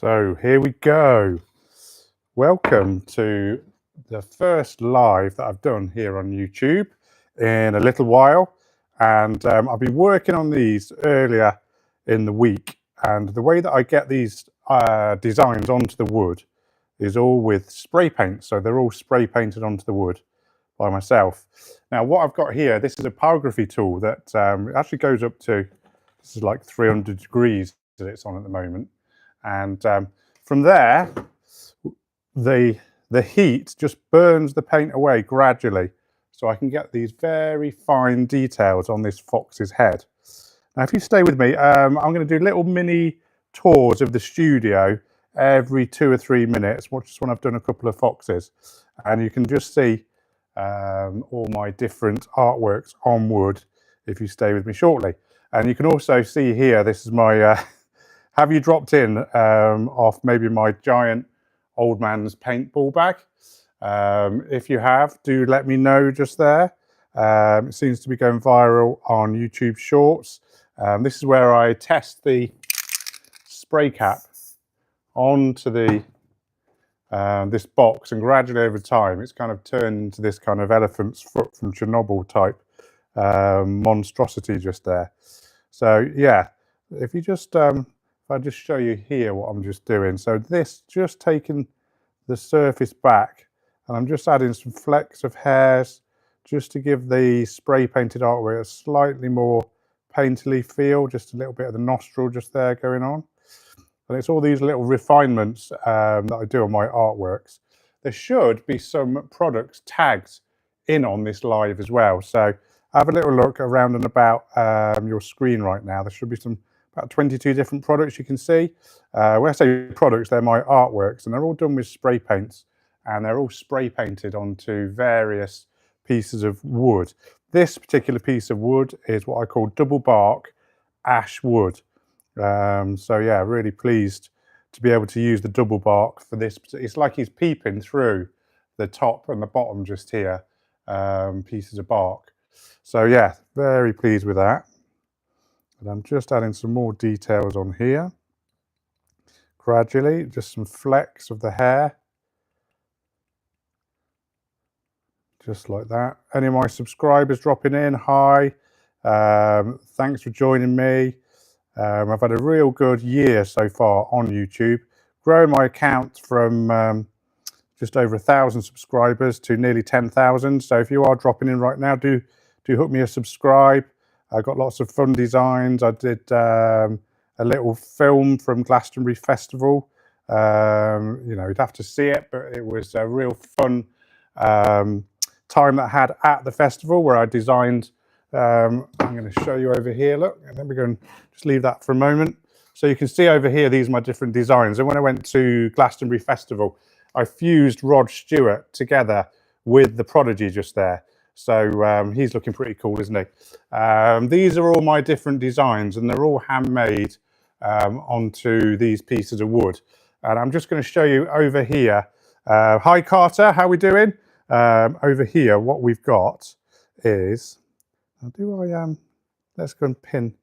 So here we go. Welcome to the first live that I've done here on YouTube in a little while. And I've been working on these earlier in the week. And the way that I get these designs onto the wood is all with spray paint. So they're all spray painted onto the wood by myself. Now what I've got here, this is a pyrography tool that actually goes up to, this is like 300 degrees that it's on at the moment. And from there, the heat just burns the paint away gradually, so I can get these very fine details on this fox's head. Now, if you stay with me, I'm going to do little mini tours of the studio every 2 or 3 minutes, just when I've done a couple of foxes, and you can just see all my different artworks on wood if you stay with me shortly. And you can also see here, this is my have you dropped in off maybe my giant old man's paintball bag? If you have, do let me know just there. It seems to be going viral on YouTube Shorts. This is where I test the spray cap onto the this box, and gradually over time it's kind of turned into this kind of elephant's foot from Chernobyl type monstrosity just there. So yeah, if you just if I just show you here what I'm just doing. So this, just taking the surface back, and I'm just adding some flecks of hairs just to give the spray painted artwork a slightly more painterly feel, just a little bit of the nostril just there going on. And it's all these little refinements that I do on my artworks. There should be some products tagged in on this live as well. So have a little look around and about your screen right now. There should be about 22 different products you can see. When I say products, they're my artworks, and they're all done with spray paints, and they're all spray painted onto various pieces of wood. This particular piece of wood is what I call double bark ash wood. So yeah, really pleased to be able to use the double bark for this. It's like he's peeping through the top and the bottom just here, pieces of bark. So yeah, very pleased with that. And I'm just adding some more details on here. Gradually, just some flecks of the hair. Just like that. Any of my subscribers dropping in, hi. Thanks for joining me. I've had a real good year so far on YouTube. Growing my account from just over 1,000 subscribers to nearly 10,000. So if you are dropping in right now, do hook me a subscribe. I got lots of fun designs. I did a little film from Glastonbury Festival. You know, you'd have to see it, but it was a real fun time that I had at the festival where I designed. I'm going to show you over here. Look, and then we're going to just leave that for a moment. So you can see over here, these are my different designs. And when I went to Glastonbury Festival, I fused Rod Stewart together with the Prodigy just there. So he's looking pretty cool, isn't he? These are all my different designs, and they're all handmade onto these pieces of wood. And I'm just going to show you over here. Hi Carter, how we doing? Over here, what we've got is, let's go and pin.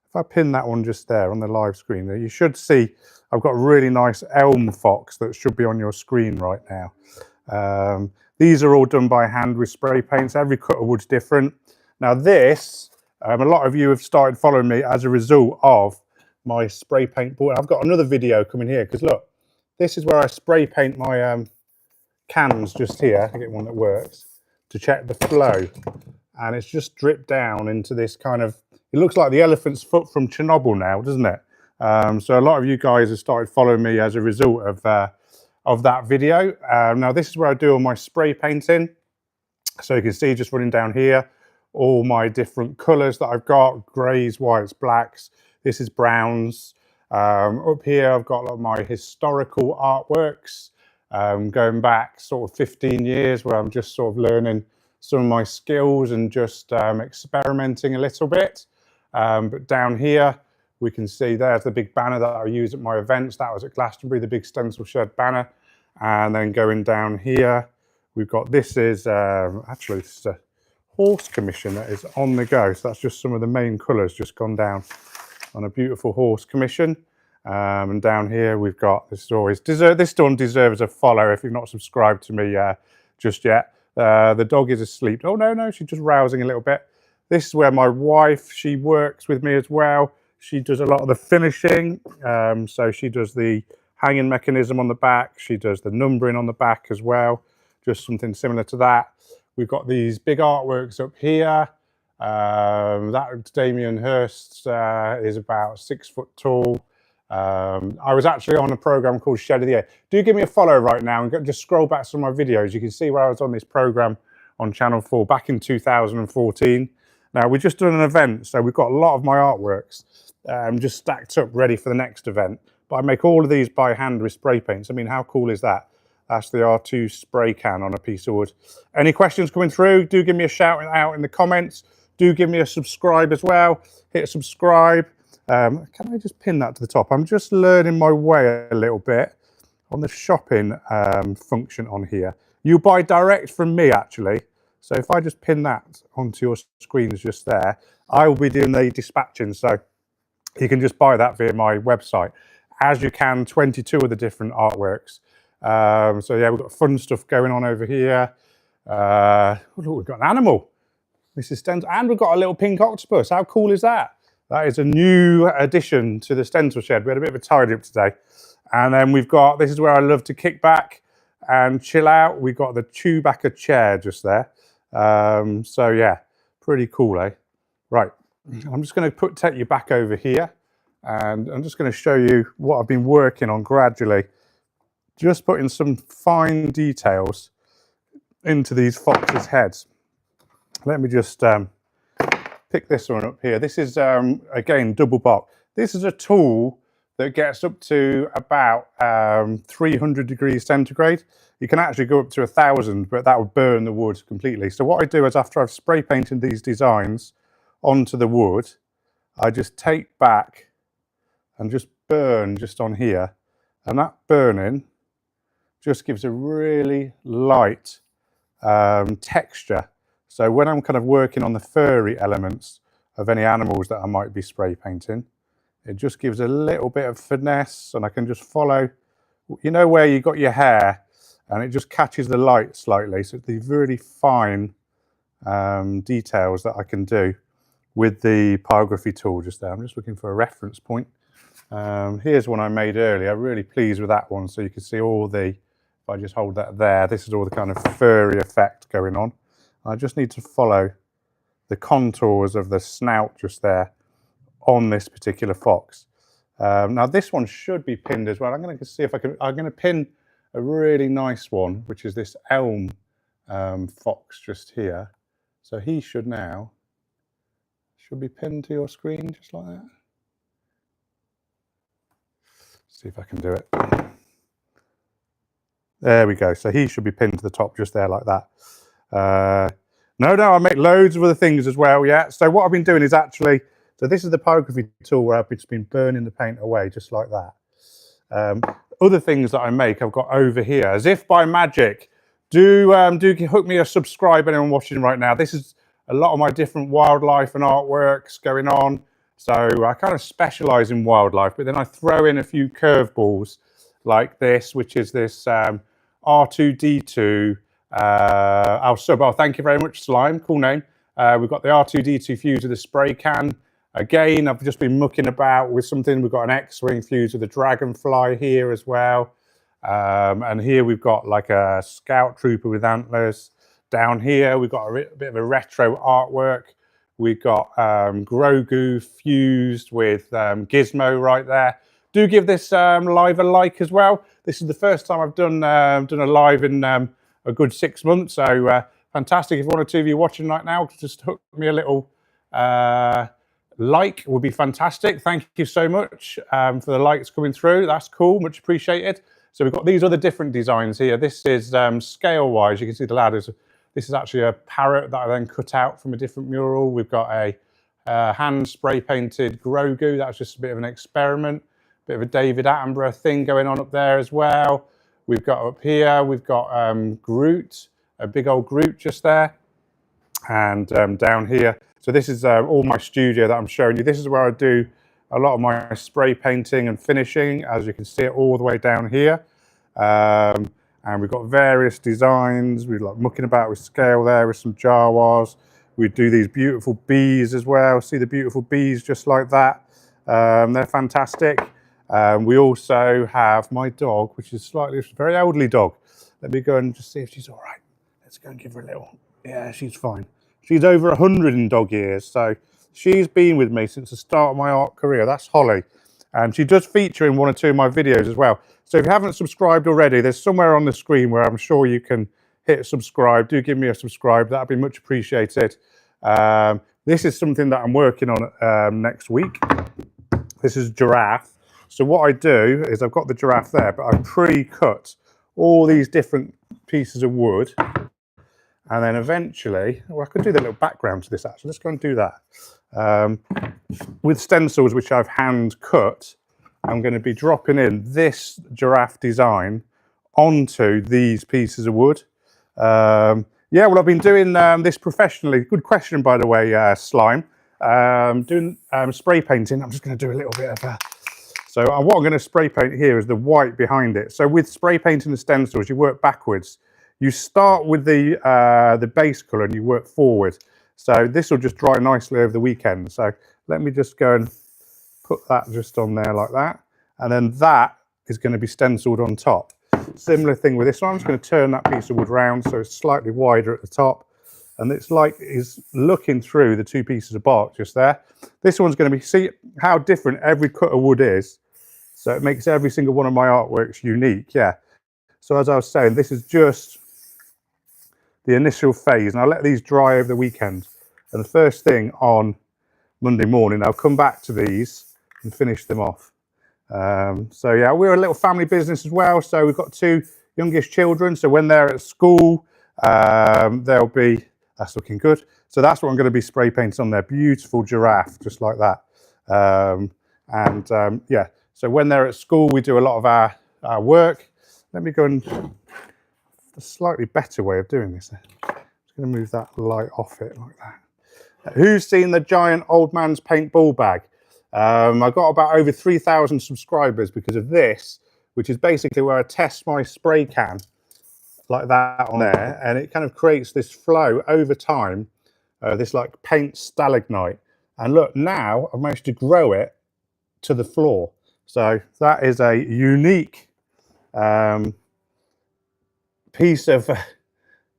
If I pin that one just there on the live screen, you should see I've got a really nice elm fox that should be on your screen right now. These are all done by hand with spray paints. Every cut of wood's different. Now this, a lot of you have started following me as a result of my spray paint board. I've got another video coming here, because look, this is where I spray paint my cans just here. I get one that works to check the flow. And it's just dripped down into this kind of, it looks like the elephant's foot from Chernobyl now, doesn't it? So a lot of you guys have started following me as a result of that video. Now this is where I do all my spray painting. So you can see just running down here, all my different colors that I've got, grays, whites, blacks. This is browns. Up here, I've got a lot of my historical artworks, going back sort of 15 years, where I'm just sort of learning some of my skills and just experimenting a little bit. But down here, we can see there's the big banner that I use at my events. That was at Glastonbury, the big Stencil shed banner. And then going down here, we've got, this is actually this is a horse commission that is on the go. So that's just some of the main colours just gone down on a beautiful horse commission. And down here we've got, this is always, this one deserves a follow if you've not subscribed to me just yet. The dog is asleep. Oh no, she's just rousing a little bit. This is where my wife, she works with me as well. She does a lot of the finishing. So she does the hanging mechanism on the back. She does the numbering on the back as well. Just something similar to that. We've got these big artworks up here. That Damien Hirst is about 6 foot tall. I was actually on a program called Shed of the Year. Do give me a follow right now and just scroll back some of my videos. You can see where I was on this program on Channel 4 back in 2014. Now we've just done an event, so we've got a lot of my artworks just stacked up ready for the next event. But I make all of these by hand with spray paints. I mean, how cool is that? That's the R2 spray can on a piece of wood. Any questions coming through? Do give me a shout out in the comments. Do give me a subscribe as well. Hit subscribe. Can I just pin that to the top? I'm just learning my way a little bit on the shopping function on here. You buy direct from me actually. So if I just pin that onto your screens just there, I will be doing the dispatching. So you can just buy that via my website, as you can 22 of the different artworks. So yeah, we've got fun stuff going on over here. Look, we've got an animal. This is Stencil, and we've got a little pink octopus. How cool is that? That is a new addition to the Stencil shed. We had a bit of a tidy up today. And then we've got, this is where I love to kick back and chill out. We've got the Chewbacca chair just there. So yeah, pretty cool, eh? Right, I'm just going to take you back over here, and I'm just going to show you what I've been working on gradually. Just putting some fine details into these foxes' heads. Let me just pick this one up here. This is, again, double box. This is a tool that gets up to about 300 degrees centigrade. You can actually go up to 1,000, but that would burn the wood completely. So what I do is, after I've spray painted these designs onto the wood, I just take back and just burn just on here. And that burning just gives a really light texture. So when I'm kind of working on the furry elements of any animals that I might be spray painting, it just gives a little bit of finesse, and I can just follow, you know, where you got your hair and it just catches the light slightly. So it's the really fine details that I can do with the pyrography tool just there. I'm just looking for a reference point. Here's one I made earlier. Really pleased with that one. So you can see all the, if I just hold that there, this is all the kind of furry effect going on. I just need to follow the contours of the snout just there on this particular fox. Now this one should be pinned as well. I'm going to see if I can, I'm going to pin a really nice one, which is this elm fox just here. So he should be pinned to your screen just like that. See if I can do it. There we go. So he should be pinned to the top just there like that. No, I make loads of other things as well, yeah. So what I've been doing is actually, so this is the pyrography tool where I've just been burning the paint away just like that. Other things that I make I've got over here, as if by magic. Do hook me a subscribe, anyone watching right now. This is a lot of my different wildlife and artworks going on. So I kind of specialize in wildlife, but then I throw in a few curveballs like this, which is this R2D2. Oh, thank you very much, Slime. Cool name. We've got the R2D2 fuse with the spray can. Again, I've just been mucking about with something. We've got an X-wing fuse with a dragonfly here as well. And here we've got like a scout trooper with antlers. Down here, we've got a bit of a retro artwork. We've got Grogu fused with Gizmo right there. Do give this live a like as well. This is the first time I've done a live in a good 6 months. So fantastic. If one or two of you watching right now, just hook me a little like would be fantastic. Thank you so much for the likes coming through. That's cool, much appreciated. So we've got these other different designs here. This is scale wise, you can see the ladders. This is actually a parrot that I then cut out from a different mural. We've got a hand spray painted Grogu. That's just a bit of an experiment. Bit of a David Attenborough thing going on up there as well. We've got up here, we've got Groot, a big old Groot just there. And down here, so this is all my studio that I'm showing you. This is where I do a lot of my spray painting and finishing, as you can see it all the way down here. And we've got various designs. We're like mucking about with scale there with some Jawas. We do these beautiful bees as well. See the beautiful bees just like that. They're fantastic. We also have my dog, which is slightly, a very elderly dog. Let me go and just see if she's all right. Let's go and give her a little. Yeah, she's fine. She's over 100 in dog years. So she's been with me since the start of my art career. That's Holly. And she does feature in one or two of my videos as well. So if you haven't subscribed already, there's somewhere on the screen where I'm sure you can hit subscribe. Do give me a subscribe. That'd be much appreciated. This is something that I'm working on next week. This is giraffe. So what I do is I've got the giraffe there, but I pre-cut all these different pieces of wood. And then eventually, well, I could do the little background to this actually. Let's go and do that. With stencils, which I've hand cut, I'm going to be dropping in this giraffe design onto these pieces of wood. Yeah, well, I've been doing this professionally. Good question, by the way, Slime. Doing spray painting. I'm just going to do a little bit of so what I'm going to spray paint here is the white behind it. So with spray painting and stencils, you work backwards. You start with the base colour and you work forward. So this will just dry nicely over the weekend. So let me just go and put that just on there like that. And then that is going to be stenciled on top. Similar thing with this one. I'm just going to turn that piece of wood round so it's slightly wider at the top. And it's like it's looking through the two pieces of bark just there. This one's going to be, see how different every cut of wood is. So it makes every single one of my artworks unique. Yeah. So as I was saying, this is just the initial phase. And I'll let these dry over the weekend. And the first thing on Monday morning, I'll come back to these and finish them off. So yeah, we're a little family business as well. So we've got two youngest children. So when they're at school, they'll be, that's looking good. So that's what I'm going to be spray painting on there. Beautiful giraffe, just like that. Yeah, so when they're at school, we do a lot of our work. Let me go and, a slightly better way of doing this. I'm just going to move that light off it like that. Who's seen the giant old man's paint ball bag? I've got about over 3,000 subscribers because of this, which is basically where I test my spray can like that on there, and it kind of creates this flow over time, this like paint stalagmite. And look, now I've managed to grow it to the floor. So that is a unique piece of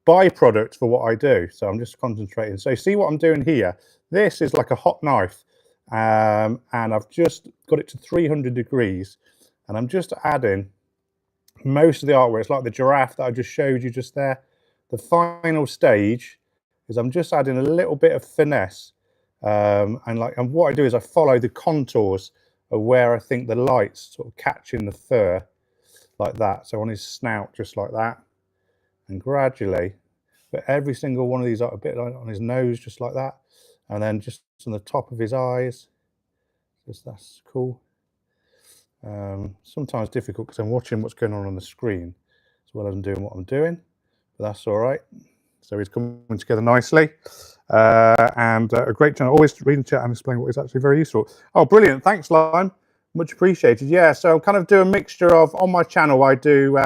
byproduct for what I do. So I'm just concentrating. So see what I'm doing here? This is like a hot knife. And I've just got it to 300 degrees and I'm just adding most of the artwork. It's like the giraffe that I just showed you just there. The final stage is I'm just adding a little bit of finesse, and what I do is I follow the contours of where I think the light's sort of catching the fur like that. So on his snout, just like that, and gradually, but every single one of these, a bit on his nose, just like that. And then just on the top of his eyes, just that's cool. Sometimes difficult because I'm watching what's going on the screen as well as I'm doing what I'm doing, but that's all right. So he's coming together nicely, and a great channel. Always read the chat and explain what is actually very useful. Oh, brilliant! Thanks, Lime. Much appreciated. Yeah, so I kind of do a mixture of, on my channel, I do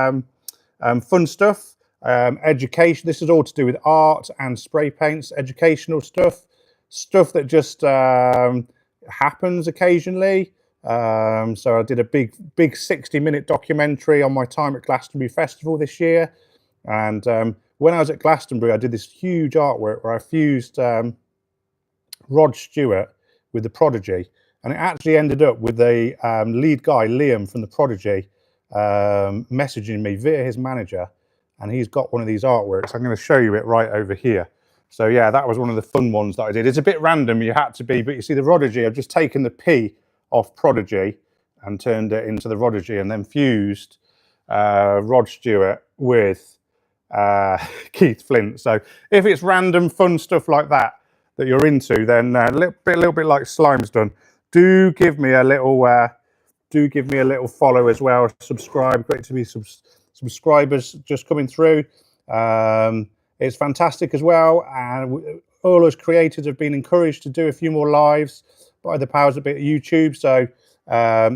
fun stuff, education. This is all to do with art and spray paints, educational stuff. Stuff that just happens occasionally. So I did a big 60-minute documentary on my time at Glastonbury Festival this year. And when I was at Glastonbury, I did this huge artwork where I fused Rod Stewart with The Prodigy. And it actually ended up with the lead guy, Liam from The Prodigy, messaging me via his manager. And he's got one of these artworks. I'm going to show you it right over here. So yeah, that was one of the fun ones that I did. It's a bit random, you had to be, but you see the Prodigy, I've just taken the P off Prodigy and turned it into the Prodigy and then fused Rod Stewart with Keith Flint. So if it's random fun stuff like that that you're into, then a little bit like Slime's done, do give me a little follow as well. Subscribe, great to be subscribers just coming through. It's fantastic as well, and all us creators have been encouraged to do a few more lives. by the powers a bit of YouTube, so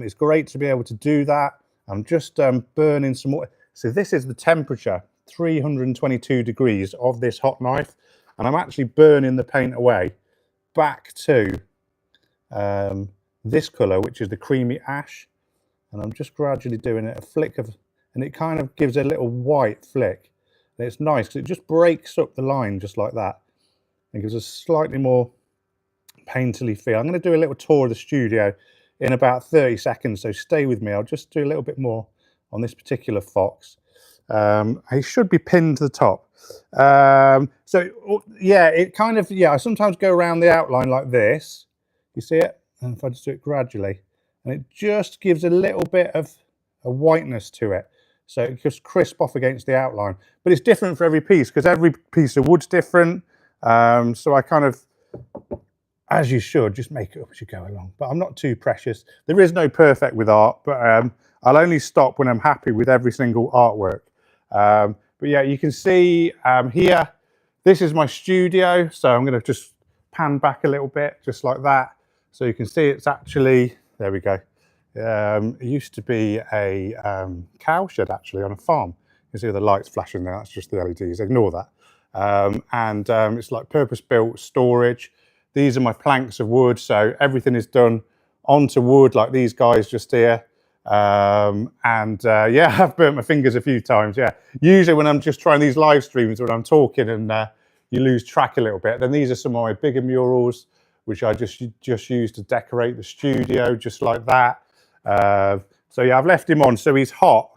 it's great to be able to do that. I'm just burning some more. So this is the temperature, 322 degrees of this hot knife, and I'm actually burning the paint away back to this colour, which is the creamy ash, and I'm just gradually doing it a flick of, and it kind of gives a little white flick, and it's nice because it just breaks up the line just like that. It gives a slightly more painterly feel. I'm going to do a little tour of the studio in about 30 seconds, so stay with me. I'll just do a little bit more on this particular fox. He should be pinned to the top. So yeah, it kind of, I sometimes go around the outline like this. You see it? And if I just do it gradually, and it just gives a little bit of a whiteness to it. So it just crisp off against the outline. But it's different for every piece because every piece of wood's different. So I kind of, as you should, just make it up as you go along. But I'm not too precious. There is no perfect with art, but I'll only stop when I'm happy with every single artwork. But yeah, you can see here, this is my studio. So I'm going to just pan back a little bit, just like that. So you can see it's actually, there we go. It used to be a cow shed actually on a farm. You can see the lights flashing there, that's just the LEDs, ignore that. It's like purpose-built storage. These are my planks of wood, so everything is done onto wood like these guys just here. Yeah, I've burnt my fingers a few times, yeah. Usually when I'm just trying these live streams, when I'm talking and you lose track a little bit, then these are some of my bigger murals, which I just use to decorate the studio, just like that. So yeah, I've left him on, so he's hot,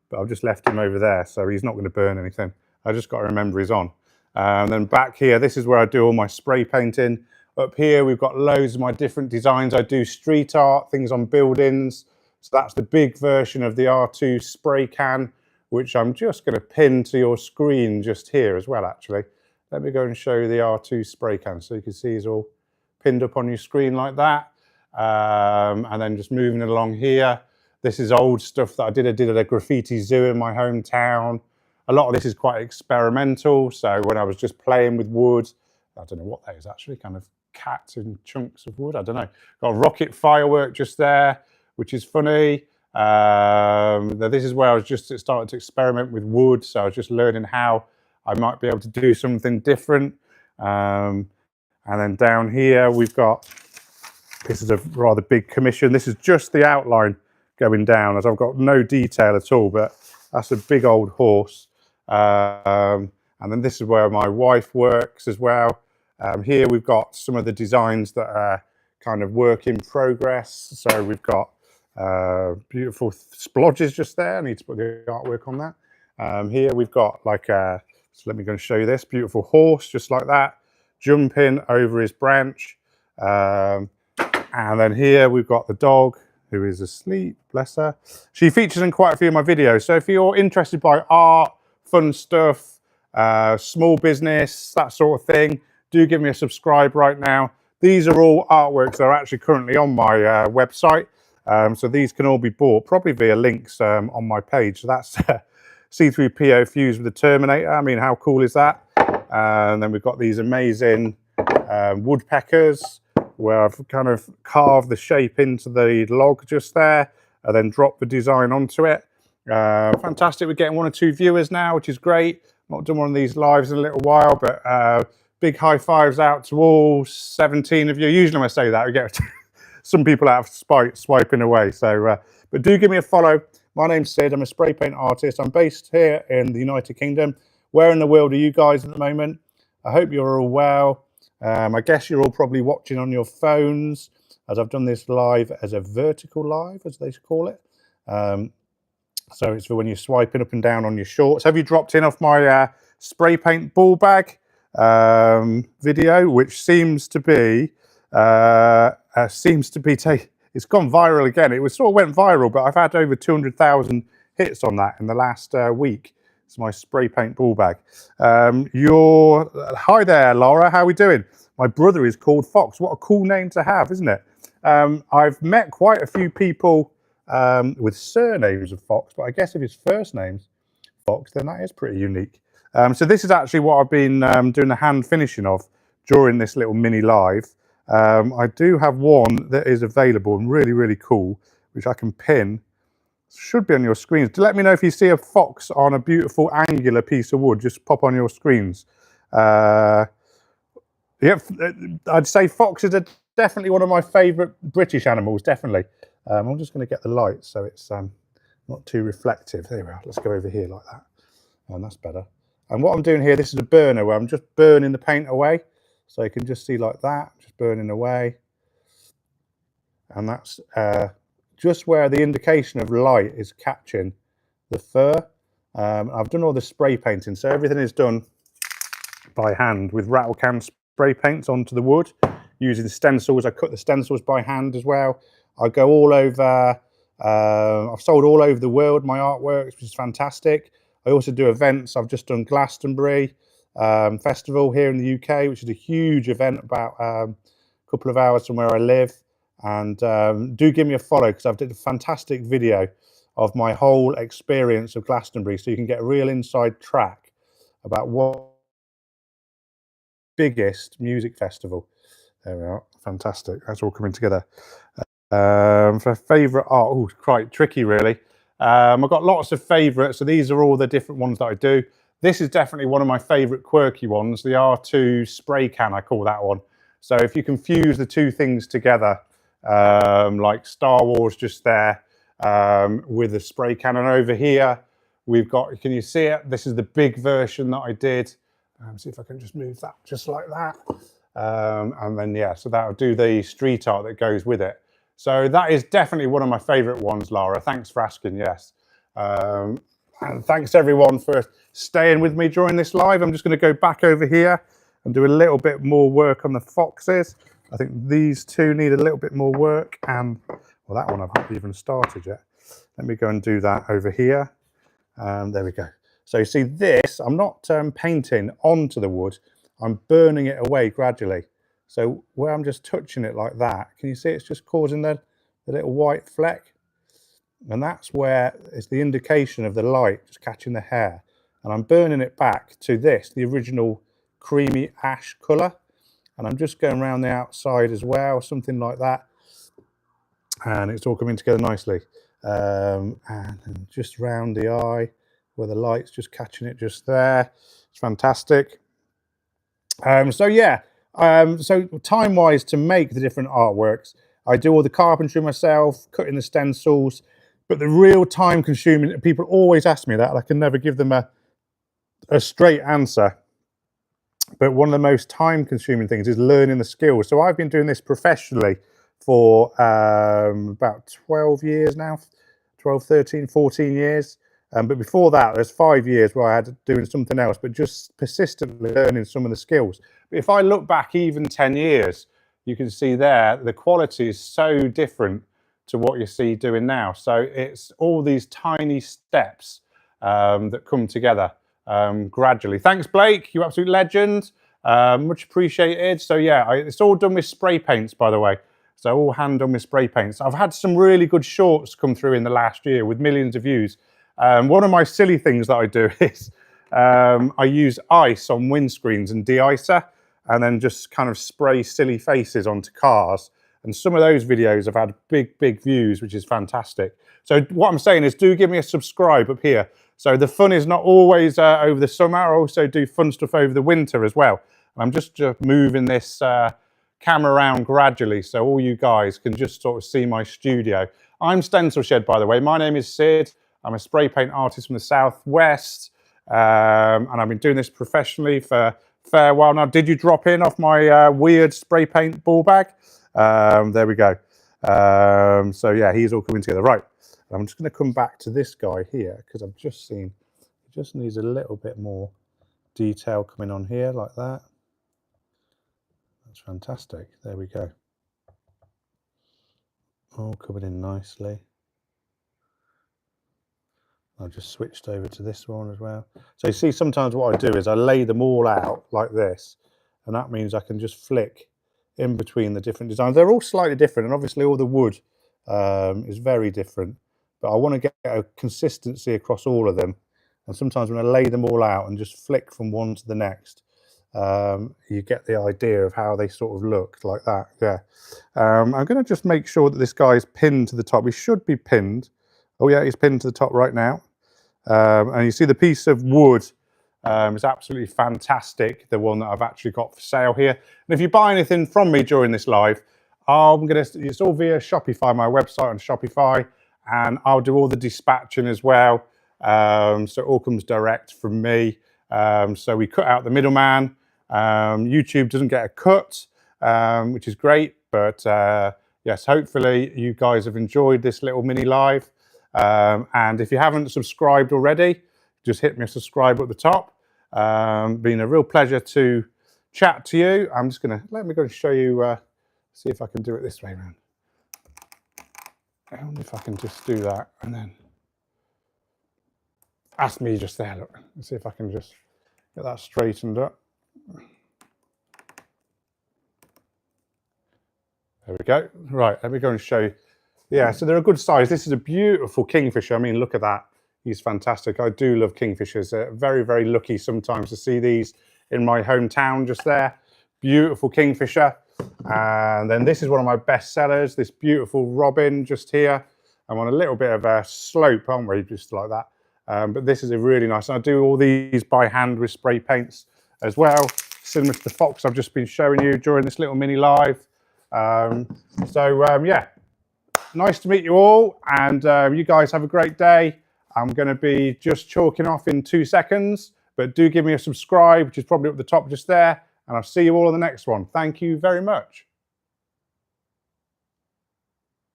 but I've just left him over there, so he's not going to burn anything. I just got to remember he's on. And then back here, this is where I do all my spray painting. Up here, we've got loads of my different designs. I do street art, things on buildings. So that's the big version of the R2 spray can, which I'm just going to pin to your screen just here as well, actually. Let me go and show you the R2 spray can so you can see it's all pinned up on your screen like that. And then just moving it along here. This is old stuff that I did at a graffiti zoo in my hometown. A lot of this is quite experimental. So when I was just playing with wood, I don't know what that is actually, kind of cats in chunks of wood, I don't know. Got a rocket firework just there, which is funny. This is where I was just starting to experiment with wood. So I was just learning how I might be able to do something different. And then down here, we've got, this is a rather big commission. This is just the outline going down, as I've got no detail at all, but that's a big old horse. And then this is where my wife works as well. Here we've got some of the designs that are kind of work in progress. So we've got beautiful splodges just there. I need to put the artwork on that. Here we've got like a, so let me go and show you this beautiful horse, just like that, jumping over his branch. And then here we've got the dog who is asleep, bless her. She features in quite a few of my videos. So if you're interested by art, fun stuff, small business, that sort of thing, do give me a subscribe right now. These are all artworks that are actually currently on my website. So these can all be bought, probably via links on my page. So that's C3PO fused with the Terminator. I mean, how cool is that? And then we've got these amazing woodpeckers, where I've kind of carved the shape into the log just there, and then dropped the design onto it. Fantastic, we're getting 1 or 2 viewers now, which is great. Not done one of these lives in a little while, but big high fives out to all 17 of you. Usually when I say that, we get some people out of spite swiping away. So, but do give me a follow. My name's Sid, I'm a spray paint artist. I'm based here in the United Kingdom. Where in the world are you guys at the moment? I hope you're all well. I guess you're all probably watching on your phones, as I've done this live as a vertical live, as they call it. So it's for when you're swiping up and down on your shorts. Have you dropped in off my spray paint ball bag video, which seems to be it's gone viral again. It sort of went viral, but I've had over 200,000 hits on that in the last week. It's my spray paint ball bag. Hi there, Laura. How are we doing? My brother is called Fox. What a cool name to have, isn't it? I've met quite a few people with surnames of Fox, but I guess if his first name's Fox, then that is pretty unique. So this is actually what I've been doing the hand finishing of during this little mini live. I do have one that is available and really, really cool, which I can pin. Should be on your screens. Let me know if you see a fox on a beautiful angular piece of wood. Just pop on your screens. Yep, I'd say foxes are definitely one of my favourite British animals, definitely. I'm just going to get the light so it's not too reflective. There we are. Let's go over here like that. And that's better. And what I'm doing here, this is a burner where I'm just burning the paint away. So you can just see like that, just burning away. And that's just where the indication of light is catching the fur. I've done all the spray painting, so everything is done by hand with rattle can spray paints onto the wood using the stencils. I cut the stencils by hand as well. I go all over, I've sold all over the world my artworks, which is fantastic. I also do events. I've just done Glastonbury Festival here in the UK, which is a huge event about a couple of hours from where I live. And do give me a follow because I've did a fantastic video of my whole experience of Glastonbury, so you can get a real inside track about what biggest music festival. There we are, fantastic. That's all coming together. For favourite art, oh, quite tricky really. I've got lots of favourites, so these are all the different ones that I do. This is definitely one of my favourite quirky ones, the R2 spray can, I call that one. So if you can fuse the two things together, like Star Wars just there with a spray can, and over here we've got, can you see it? This is the big version that I did. See if I can just move that just like that. And then, yeah, so that'll do the street art that goes with it. So that is definitely one of my favourite ones, Lara. Thanks for asking, yes. And thanks everyone for staying with me during this live. I'm just going to go back over here and do a little bit more work on the foxes. I think these two need a little bit more work, and well, that one I've not even started yet. Let me go and do that over here. There we go. So you see this, I'm not painting onto the wood, I'm burning it away gradually. So where I'm just touching it like that, can you see it's just causing the little white fleck? And that's where it's the indication of the light just catching the hair. And I'm burning it back to this, the original creamy ash colour. And I'm just going around the outside as well, something like that. And it's all coming together nicely. And just round the eye, where the light's just catching it just there. It's fantastic. So yeah, so time-wise to make the different artworks, I do all the carpentry myself, cutting the stencils, but the real time-consuming, people always ask me that, and I can never give them a straight answer. But one of the most time-consuming things is learning the skills. So I've been doing this professionally for about 12 years now, 12, 13, 14 years. But before that, there's 5 years where I had doing something else, but just persistently learning some of the skills. But if I look back even 10 years, you can see there, the quality is so different to what you see doing now. So it's all these tiny steps that come together gradually. Thanks, Blake, you absolute legend. Much appreciated. So yeah, it's all done with spray paints, by the way. So all hand done with spray paints. I've had some really good shorts come through in the last year with millions of views. One of my silly things that I do is I use ice on windscreens and de-icer, and then just kind of spray silly faces onto cars. And some of those videos have had big, big views, which is fantastic. So what I'm saying is do give me a subscribe up here. So the fun is not always over the summer. I also do fun stuff over the winter as well. And I'm just moving this camera around gradually so all you guys can just sort of see my studio. I'm Stencil Shed, by the way. My name is Sid. I'm a spray paint artist from the Southwest. And I've been doing this professionally for a fair while now. Did you drop in off my weird spray paint ball bag? There we go. So yeah, he's all coming together. Right, I'm just going to come back to this guy here because I've just seen it just needs a little bit more detail coming on here like that. That's fantastic. There we go. All coming in nicely. I just switched over to this one as well. So you see, sometimes what I do is I lay them all out like this, and that means I can just flick in between the different designs. They're all slightly different, and obviously all the wood is very different, but I want to get a consistency across all of them. And sometimes when I lay them all out and just flick from one to the next, you get the idea of how they sort of look like that. Yeah. I'm going to just make sure that this guy's pinned to the top. He should be pinned. Oh yeah, he's pinned to the top right now. And you see the piece of wood is absolutely fantastic. The one that I've actually got for sale here. And if you buy anything from me during this live, it's all via Shopify, my website on Shopify, and I'll do all the dispatching as well. So it all comes direct from me. So we cut out the middleman. YouTube doesn't get a cut, which is great. But yes, hopefully you guys have enjoyed this little mini live. And if you haven't subscribed already, just hit me a subscribe at the top. Been a real pleasure to chat to you. I'm just going to, let me go and show you, see if I can do it this way around. I wonder if I can just do that and then ask me just there, look. Let's see if I can just get that straightened up. There we go. Right, let me go and show you. Yeah, so they're a good size. This is a beautiful kingfisher. I mean, look at that. He's fantastic. I do love kingfishers. Very, very lucky sometimes to see these in my hometown just there. Beautiful kingfisher. And then this is one of my best sellers, this beautiful robin just here. I'm on a little bit of a slope, aren't we? Just like that. But this is a really nice. And I do all these by hand with spray paints as well, similar to the fox I've just been showing you during this little mini live. Yeah, nice to meet you all, and you guys have a great day. I'm going to be just chalking off in 2 seconds, but do give me a subscribe, which is probably up the top just there, and I'll see you all on the next one. Thank you very much.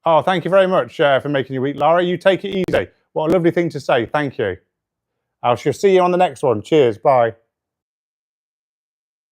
Oh, thank you very much for making your week, Lara. You take it easy. What a lovely thing to say. Thank you. I shall see you on the next one. Cheers. Bye.